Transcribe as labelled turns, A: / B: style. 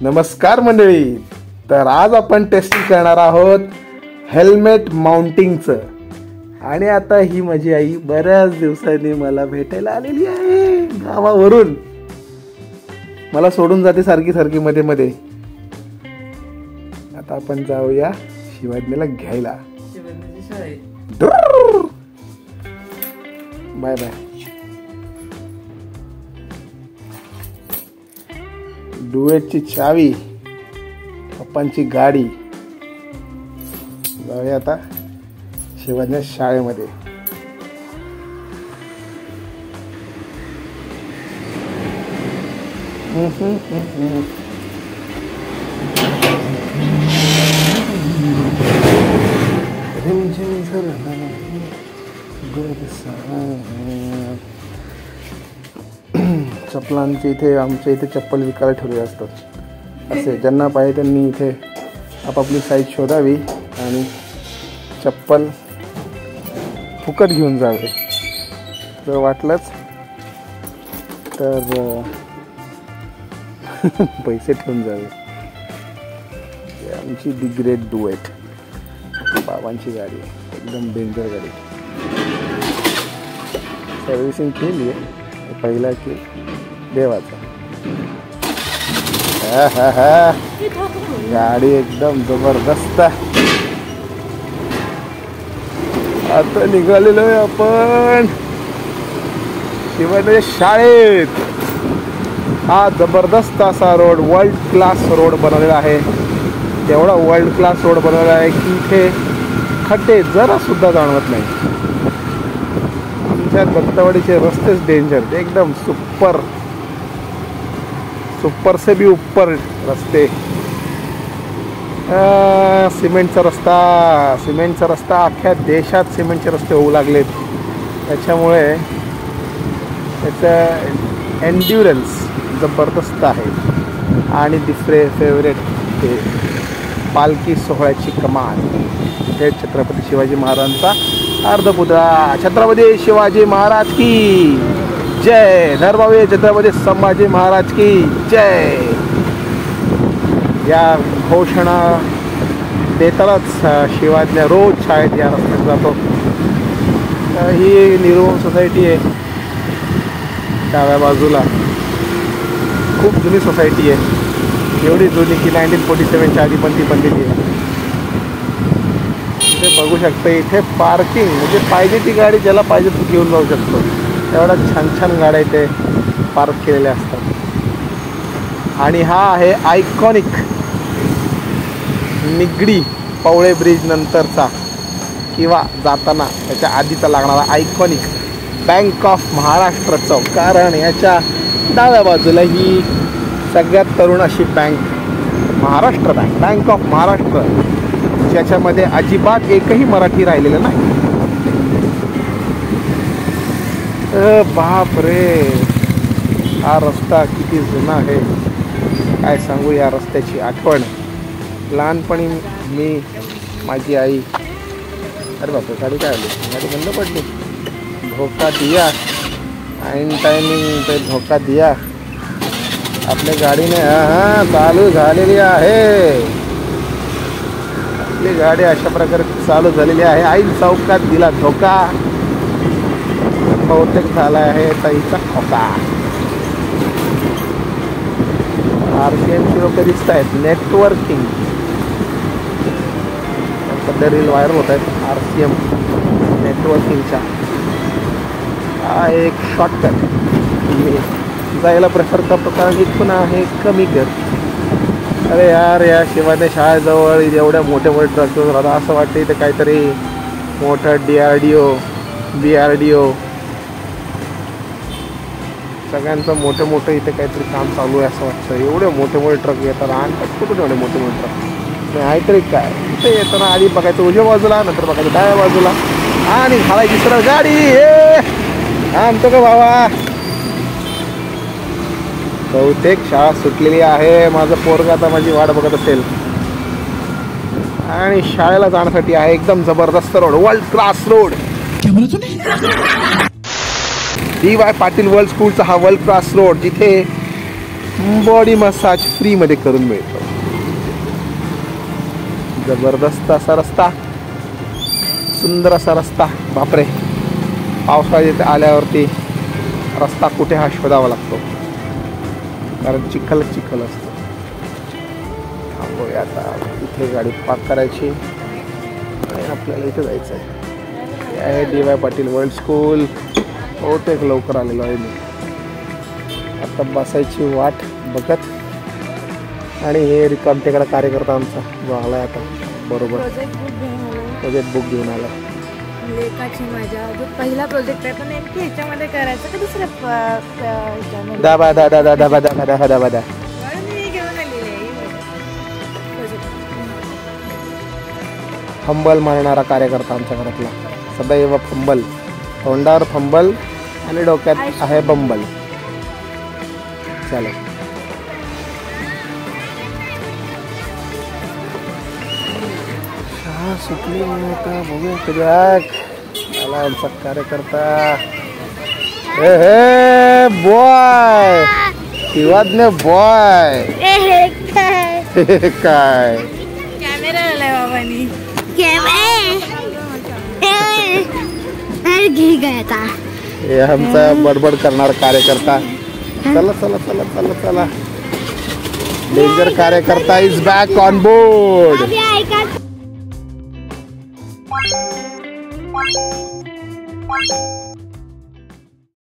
A: नमस्कार मंडळी. तर आज आपण टेस्टिंग करणार आहोत हेल्मेट माउंटिंगचं. आणि आता ही माझी आई बऱ्याच दिवसांनी मला भेटायला आलेली आहे गावावरून. मला सोडून जाते सारखी सारखी मध्ये मध्ये. आता आपण जाऊया शिवाजीला घ्यायला. Bye bye. डुएटची चावी, पप्पांची गाडी. जाऊया आता शिवाजी शाळेमध्ये. चप्पलांचे इथे आमच्या इथे चप्पल विकायला ठेवले असतात. असे ज्यांना पाहिजे त्यांनी इथे आपापली साईज शोधावी आणि चप्पल फुकट घेऊन जावे. जर वाटलंच तर पैसे ठेवून जावे. आमची दी ग्रेट डुएट, बाबांची गाडी, एकदम डेंजर गाडी. सर्व्हिसिंग केली आहे. पहिला की देवाचा. गाडी एकदम जबरदस्त. आता निघालेलो आहे आपण शिवाजी शाळेत. हा जबरदस्त असा रोड, वर्ल्ड क्लास रोड बनवलेला आहे. तेवढा वर्ल्ड क्लास रोड बनवलेला आहे की इथे खड्डे जरा सुद्धा जाणवत नाही. आमच्या दत्तवाडीचे रस्तेच डेंजर, एकदम सुपर सुपर से भी ऊपर रस्ते. सिमेंटचा रस्ता अख्ख्या देशात सिमेंटचे रस्ते होऊ लागलेत. त्याच्यामुळे त्याचं एन्ड्युरन्स जबरदस्त आहे. आणि दुसरे फेवरेट ते पालखी सोहळ्याची कमान, हे छत्रपती शिवाजी महाराजांचा अर्धपुतळा. छत्रपती शिवाजी महाराज की जय. धर्मवीर छत्रपती संभाजी महाराज की जय. या घोषणा देतानाच शिवाजीला रोज शाळेत या रस्त्यात जातो. ही निर्मम सोसायटी आहे डाव्या बाजूला. खूप जुनी सोसायटी आहे, एवढी जुनी की 1947च्या आधी पण ती बनलेली आहे. इथे बघू शकता, इथे पार्किंग म्हणजे पाहिजे ती गाडी ज्याला पाहिजे ती घेऊन जाऊ शकतो. एवढ्या छान छान गाड्या इथे पार्क केलेल्या असतात. आणि हा आहे आयकॉनिक निगडी पवळे ब्रिज नंतरचा किंवा जाताना त्याच्या आधीचा लागणारा आयकॉनिक बँक ऑफ महाराष्ट्र चौक. कारण याच्या डाव्या बाजूला ही सगळ्यात तरुण अशी bank, Maharashtra bank, bank of Maharashtra, ज्याच्यामध्ये अजिबात एकही मराठी राहिलेलं नाही. बाप रे, हा रस्ता किती जुना आहे, काय सांगू या रस्त्याची आठवण. लहानपणी मी, माझी आई, अरे बापरे गाडी काय आली, गाडी बंद पडली. धोका दिया, ऐन टायमिंग पे धोका दिया. आपल्या गाडीने चालू झालेली आहे. आपली गाडी अशा प्रकारे चालू झालेली आहे. ऐन चौकात दिला धोका. बहुतेक झाला आहे ताईचा खोका. RCMची लोक दिसत आहेत. नेटवर्किंग सध्या रील व्हायरल होत आहेत RCM नेटवर्किंगच्या. हा एक शॉर्टकट मी जायला प्रेफर करतो, कारण इथून आहे कमी घर. अरे यार, या शिवाजी शाळेजवळ एवढ्या मोठे मोठे ट्रक राहतात. असं वाटतं इथे काहीतरी मोठं DRDO BRDO सगळ्यांचं मोठं मोठं इथे काहीतरी काम चालू आहे असं वाटतं. एवढे मोठे मोठे ट्रक येतात. आणतात कुठून एवढे मोठे मोठे ट्रक. नाहीतरी काय, इथे येताना आधी बघायचं उजव्या बाजूला, नंतर बघायचं डाव्या बाजूला, आणि घालायची सरळ गाडी. आणतो का बाबा. बहुतेक शाळा सुटलेली आहे. माझं पोरग आता माझी वाट बघत असेल. आणि शाळेला जाण्यासाठी आहे एकदम जबरदस्त road, world class road. DY Patil world स्कूलचा हा वर्ल्ड क्लास रोड, जिथे बॉडी मसाज फ्री मध्ये करून मिळतो. जबरदस्त असा रस्ता, सुंदर असा रस्ता. बापरे, पावसाळ्यात आल्यावरती रस्ता कुठे हा शोधावा लागतो, कारण चिखल असतो. थांबूया आता, इथे गाडी पार्क करायची आणि आपल्याला इथे जायचं आहे. हे आहे डी.वाय. Patil world school. बहुतेक लवकर आलेलो आहे मी. आता बसायची वाट बघत, आणि हे रिकामटेकडा कार्यकर्ता आमचा जो आला आहे आता बरोबर प्रोजेक्ट बुक घेऊन आला.
B: लेखाची माझ्या जो पहिला प्रोजेक्ट आहे तो नेमकी ह्याच्यामध्ये करायचा का दुसऱ्या
A: दाबा दादा दादा दाबा दाबा दाबा दाबा दा.
B: मी घेऊन आलेली आहे.
A: फंबल मारणारा कार्यकर्ता आमच्या घरातला, सदैव फंबल, तोंडावर फंबल आणि डोक्यात आहे बंबल. चलो शाळा सुटली आता, बघूया कधी आला आमचा कार्यकर्ता. हे बॉय शिवाजने बॉय काय
B: कॅमेरा आलाय बाबांनी.
A: हे आमचा बडबड करणार कार्यकर्ता. चला चला चला चला चला, डेंजर कार्यकर्ता इज बॅक ऑन बोर्ड.